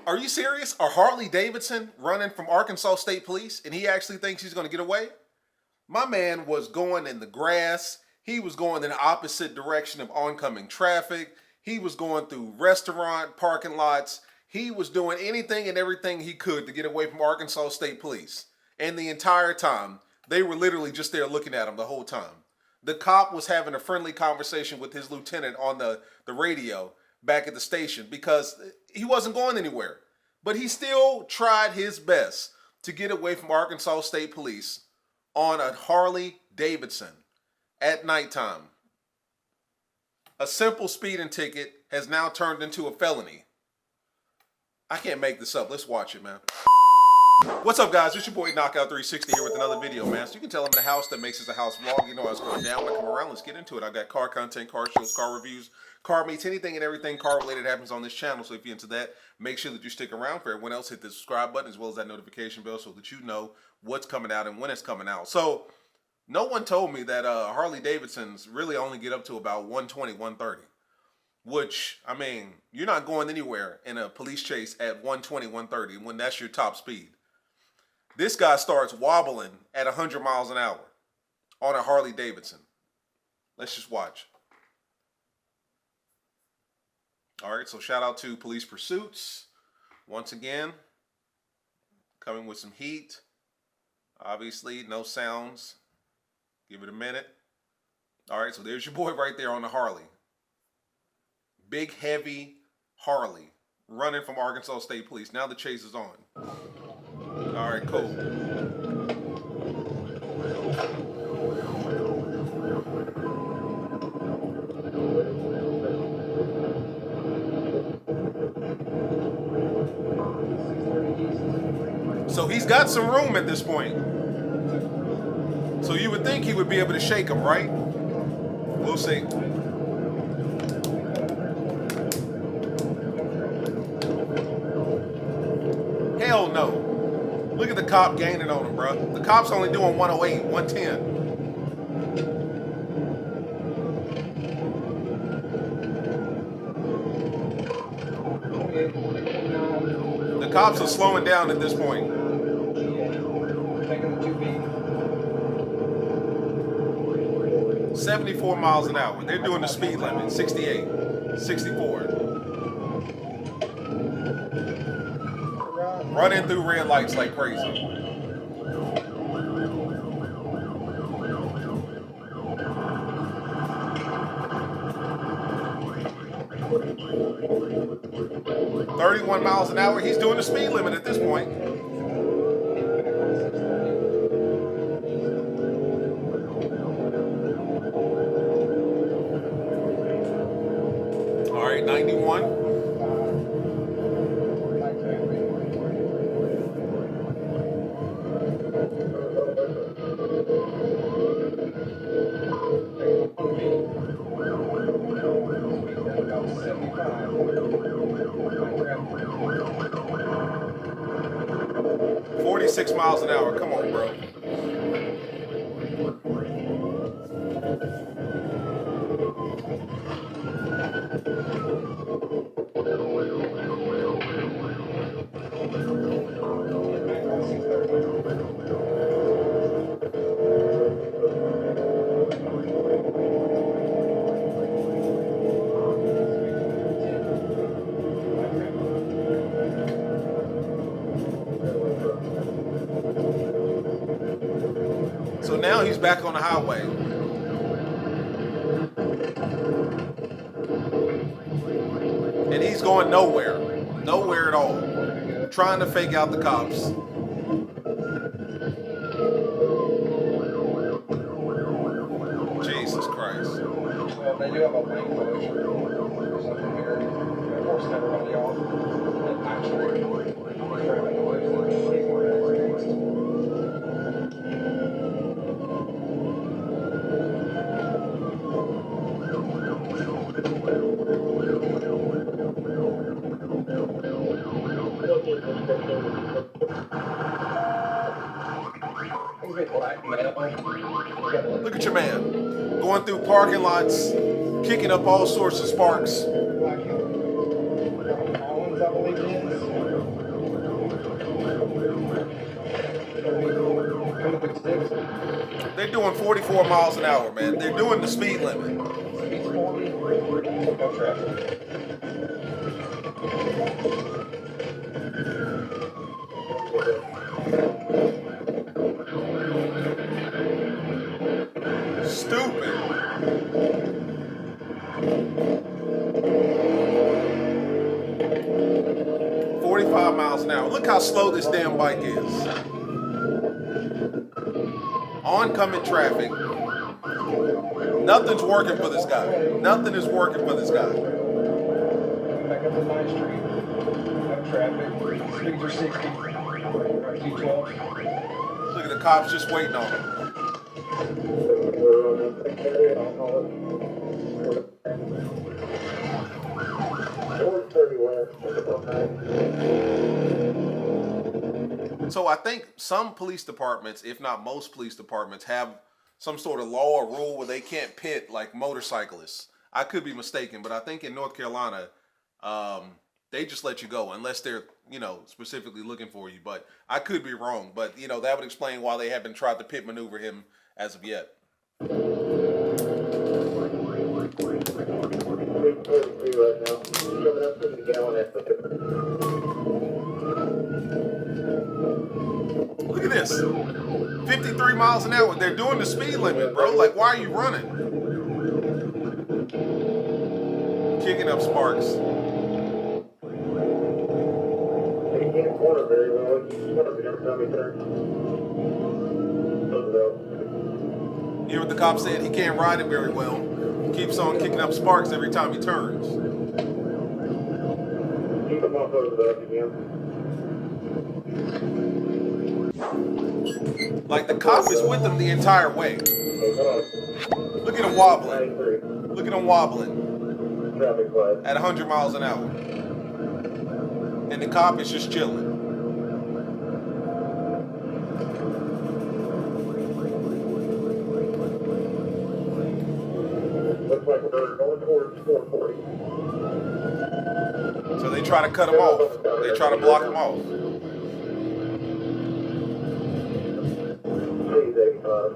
Are you serious? A Harley Davidson running from Arkansas State Police, and he actually thinks he's going to get away? My man was going in the grass. He was going in the opposite direction of oncoming traffic. He was going through restaurant parking lots. He was doing anything and everything he could to get away from Arkansas State Police. And the entire time, they were literally just there looking at him the whole time. The cop was having a friendly conversation with his lieutenant on the radio back at the station because he wasn't going anywhere. But he still tried his best to get away from Arkansas State Police on a Harley Davidson at nighttime. A simple speeding ticket has now turned into a felony. I can't make this up. Let's watch it, man. What's up, guys? It's your boy Knockout360 here with another video, man. So you can tell I'm in the house that makes this a house vlog. You know how it's going down when I come around. Let's get into it. I got car content, car shows, car reviews, car meets, anything and everything car related happens on this channel. So if you're into that, make sure that you stick around. For everyone else, hit the subscribe button as well as that notification bell so that you know what's coming out and when it's coming out. So no one told me that Harley Davidsons really only get up to about 120, 130. Which, I mean, you're not going anywhere in a police chase at 120, 130 when that's your top speed. This guy starts wobbling at 100 miles an hour on a Harley Davidson. Let's just watch. All right, so shout out to Police Pursuits. Once again, coming with some heat. Obviously, no sounds. Give it a minute. All right, so there's your boy right there on the Harley. Big, heavy Harley running from Arkansas State Police. Now the chase is on. All right, cool. So he's got some room at this point. So you would think he would be able to shake him, right? We'll see. Hell no. Look at the cop gaining on him, bro. The cop's only doing 108, 110. The cops are slowing down at this point. $74 miles an hour. They're doing the speed limit, 68, 64. Running through red lights like crazy. $31 miles an hour. He's doing the speed limit at this point. All right, 91. $46 miles an hour. Come on, bro. So now he's back on the highway. And he's going nowhere. Nowhere at all. Trying to fake out the cops. Jesus Christ. Well, they do have a lane closure or something here. Of course, everybody off. Actually, Look at your man. Going through parking lots, kicking up all sorts of sparks. Collins, I believe it is. They're doing 44 miles an hour, man. They're doing the speed limit. Speed's 40, no traffic. Stupid. 45 miles an hour. Look how slow this damn bike is. Oncoming traffic. Nothing's working for this guy. Nothing is working for this guy. Back up to 9th Street. No traffic. Speeds are 60. Right, 212. Look at the cops just waiting on him. So I think some police departments, if not most police departments, have some sort of law or rule where they can't pit like motorcyclists. I could be mistaken, but I think in North Carolina, they just let you go unless they're, you know, specifically looking for you. But I could be wrong. But, you know, that would explain why they haven't tried to pit maneuver him as of yet. Look at this. 53 miles an hour. They're doing the speed limit, bro. Like, why are you running? Kicking up sparks. He can't corner very well. He swerves every time he turns. You hear what the cop said? He can't ride it very well. Keeps on kicking up sparks every time he turns. Keep him off over there again. Like, the cop is with him the entire way. Look at him wobbling. Look at him wobbling Traffic light. at 100 miles an hour. And the cop is just chilling. Looks like we're going towards 440. So they try to cut him off. They try to block him off. Please, 85.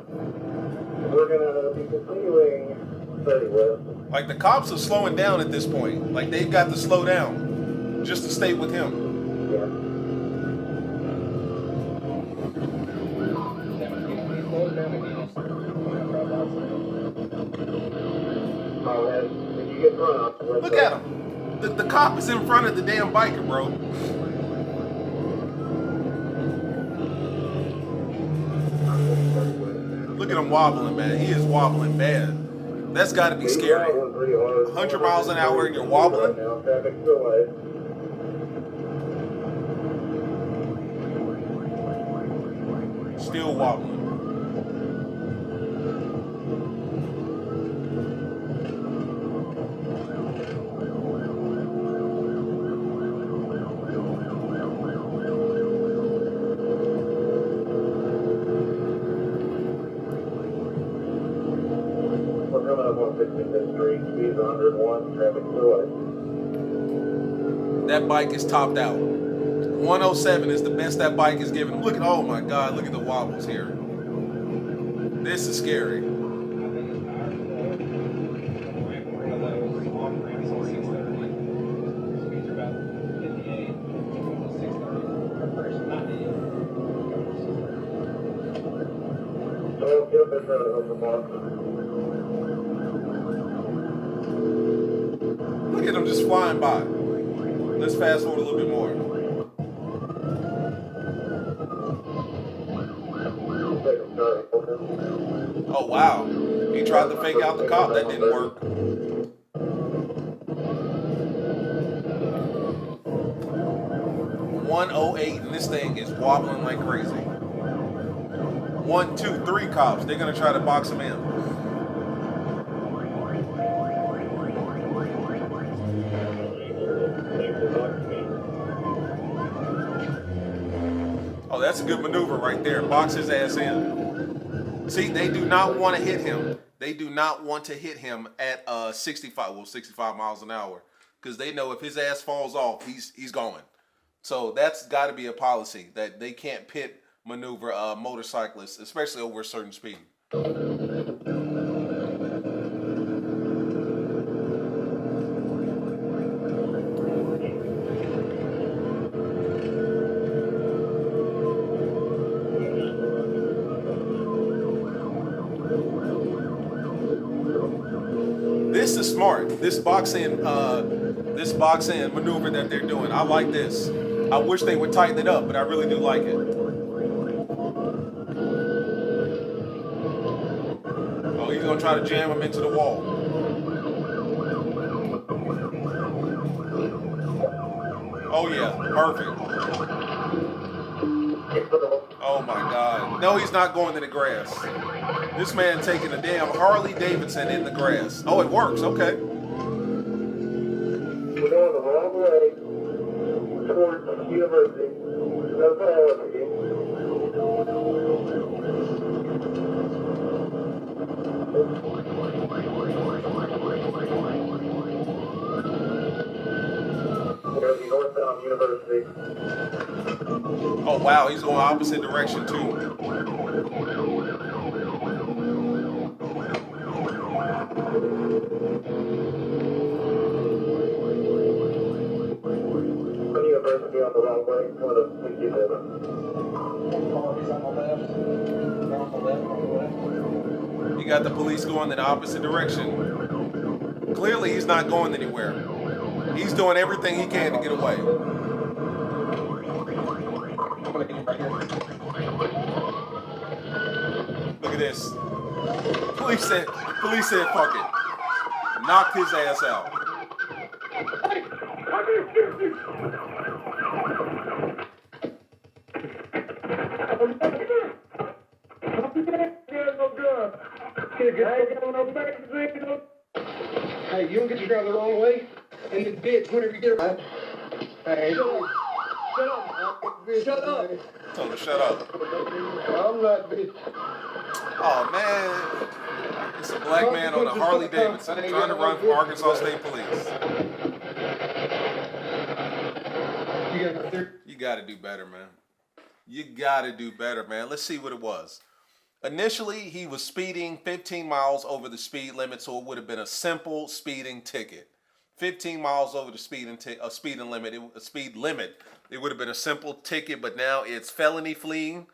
We're going to be continuing 30 west. Like, the cops are slowing down at this point. Like, they've got to slow down just to stay with him. Yeah. Did you get run off? Look at him. The cop is in front of the damn biker, bro. Look at him wobbling, man. He is wobbling bad. That's got to be scary. 100 miles an hour and you're wobbling? Traffic still late. Still wobbling. We're coming up on 65th Street, speed 101, traffic still late. That bike is topped out. 107 is the best that bike is giving him. Look at, oh my God, look at the wobbles here. This is scary. So, get up and try to help them off. Look at him just flying by. Let's fast forward a little bit more. Oh, wow. He tried to fake out the cop. That didn't work. .108, and this thing is wobbling like crazy. 1, 2, 3 cops. They're going to try to box him in. Oh, that's a good maneuver right there. Box his ass in. See, they do not want to hit him. They do not want to hit him at 65 miles an hour, because they know if his ass falls off, he's going. So that's got to be a policy that they can't pit maneuver motorcyclists, especially over a certain speed. This is smart. This boxing maneuver that they're doing. I like this. I wish they would tighten it up, but I really do like it. Oh, he's gonna try to jam him into the wall. Oh yeah, perfect. Oh my God. No, he's not going in the grass. This man taking a damn Harley Davidson in the grass. Oh, it works. Okay. We're going the wrong way towards University. That's all of it. We're going to be northbound University. Oh wow, he's going opposite direction too. University on the wrong way, going to 67. Harley's on the left. On the left. You got the police going in the opposite direction. Clearly, he's not going anywhere. He's doing everything he can to get away. Look at this. Police said, fuck it. Knocked his ass out. Hey, you don't get your drive the wrong way in the ditch whenever you get around. Hey, shut up. Shut up. Told him to shut up. I'm not bitch. Oh man. It's a black man on a Harley Davidson trying to run for Arkansas State Police. You gotta do better, man. You gotta do better, man. Let's see what it was. Initially, he was speeding 15 miles over the speed limit, so it would have been a simple speeding ticket. 15 miles over the speed limit. It would have been a simple ticket, but now it's felony fleeing,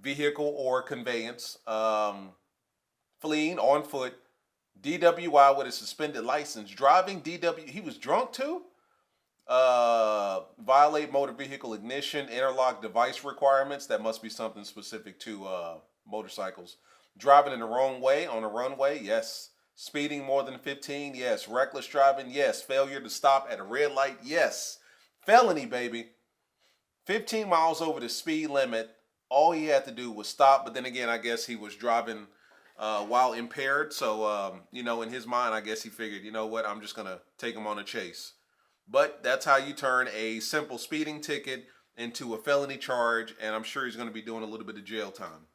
vehicle or conveyance, fleeing on foot, DWI with a suspended license, driving DW. He was drunk too. Violate motor vehicle ignition, interlock device requirements. That must be something specific to motorcycles. Driving in the wrong way on a runway, yes. Speeding more than 15, yes. Reckless driving, yes. Failure to stop at a red light, yes. Felony, baby. 15 miles over the speed limit. All he had to do was stop, but then again, I guess he was driving while impaired. So, in his mind, I guess he figured, you know what, I'm just going to take him on a chase. But that's how you turn a simple speeding ticket into a felony charge, and I'm sure he's going to be doing a little bit of jail time.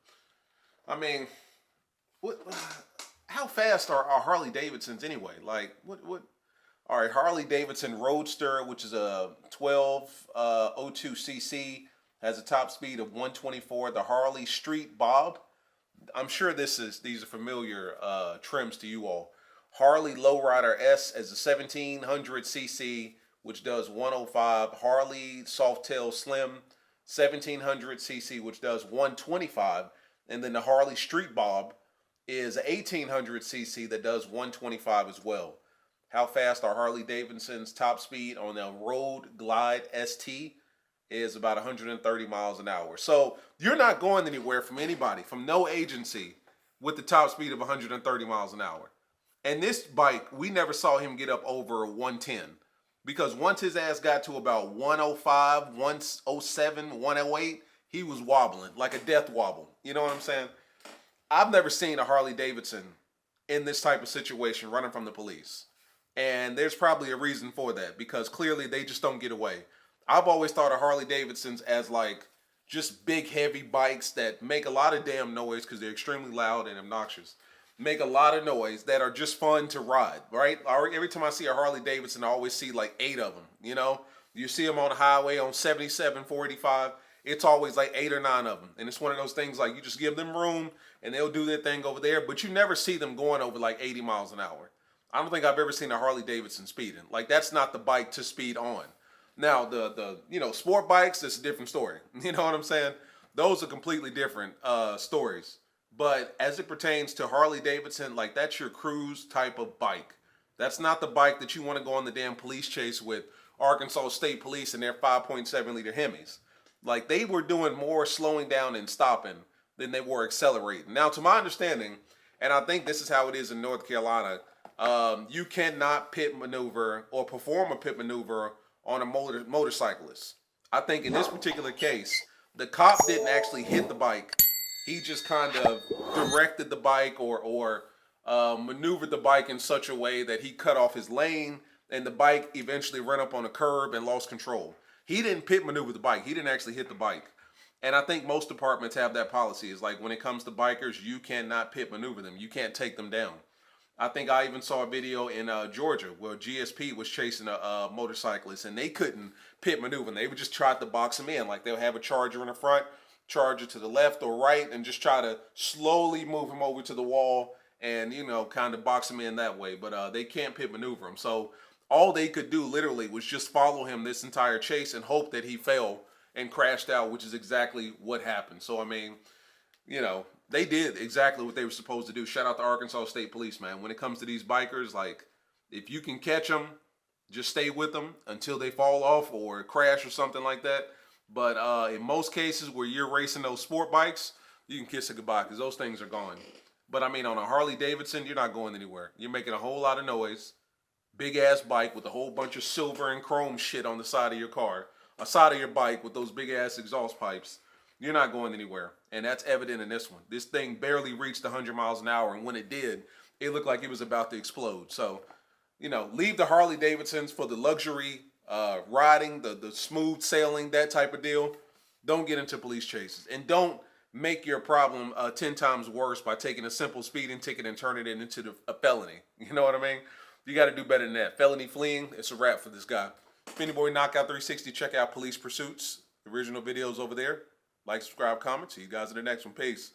I mean, how fast are Harley Davidsons anyway? Like, what? All right, Harley Davidson Roadster, which is a 1202cc, has a top speed of 124. The Harley Street Bob, I'm sure these are familiar trims to you all. Harley Lowrider S is a 1700cc, which does 105. Harley Softail Slim, 1700cc, which does 125. And then the Harley Street Bob is 1800cc that does 125 as well. How fast are Harley Davidson's top speed on the Road Glide ST is about 130 miles an hour. So you're not going anywhere from anybody, from no agency, with the top speed of 130 miles an hour. And this bike, we never saw him get up over 110. Because once his ass got to about 105, 107, 108, he was wobbling, like a death wobble. You know what I'm saying? I've never seen a Harley Davidson in this type of situation running from the police. And there's probably a reason for that, because clearly they just don't get away. I've always thought of Harley Davidsons as like just big, heavy bikes that make a lot of damn noise because they're extremely loud and obnoxious. Make a lot of noise that are just fun to ride, right? Every time I see a Harley Davidson, I always see like 8 of them, You see them on the highway on 77, 485. it's always like 8 or 9 of them. And it's one of those things like you just give them room and they'll do their thing over there, but you never see them going over like 80 miles an hour. I don't think I've ever seen a Harley Davidson speeding. Like, that's not the bike to speed on. Now, the sport bikes, that's a different story. You know what I'm saying? Those are completely different stories. But as it pertains to Harley Davidson, like, that's your cruise type of bike. That's not the bike that you want to go on the damn police chase with Arkansas State Police and their 5.7 liter Hemis. Like, they were doing more slowing down and stopping than they were accelerating. Now, to my understanding, and I think this is how it is in North Carolina, you cannot pit maneuver or perform a pit maneuver on a motorcyclist. I think in this particular case, the cop didn't actually hit the bike. He just kind of directed the bike or maneuvered the bike in such a way that he cut off his lane, and the bike eventually ran up on a curb and lost control. He didn't pit maneuver the bike. He didn't actually hit the bike. And I think most departments have that policy. It's like when it comes to bikers, you cannot pit maneuver them. You can't take them down. I think I even saw a video in Georgia where GSP was chasing a motorcyclist, and they couldn't pit maneuver. They would just try to box him in. Like, they'll have a charger in the front, charger to the left or right, and just try to slowly move him over to the wall and, kind of box him in that way. But they can't pit maneuver him. So all they could do literally was just follow him this entire chase and hope that he fell and crashed out, which is exactly what happened. So, I mean, they did exactly what they were supposed to do. Shout out to Arkansas State Police, man. When it comes to these bikers, like, if you can catch them, just stay with them until they fall off or crash or something like that. But in most cases where you're racing those sport bikes, you can kiss it goodbye because those things are gone. But, I mean, on a Harley Davidson, you're not going anywhere. You're making a whole lot of noise. Big-ass bike with a whole bunch of silver and chrome shit on the side of your car. A side of your bike with those big-ass exhaust pipes. You're not going anywhere. And that's evident in this one. This thing barely reached 100 miles an hour. And when it did, it looked like it was about to explode. So, leave the Harley Davidsons for the luxury riding, the smooth sailing, that type of deal. Don't get into police chases. And don't make your problem 10 times worse by taking a simple speeding ticket and turning it into a felony. You know what I mean? You got to do better than that. Felony fleeing, it's a wrap for this guy. Finny Boy Knockout 360, check out Police Pursuits. The original videos over there. Like, subscribe, comment. See you guys in the next one. Peace.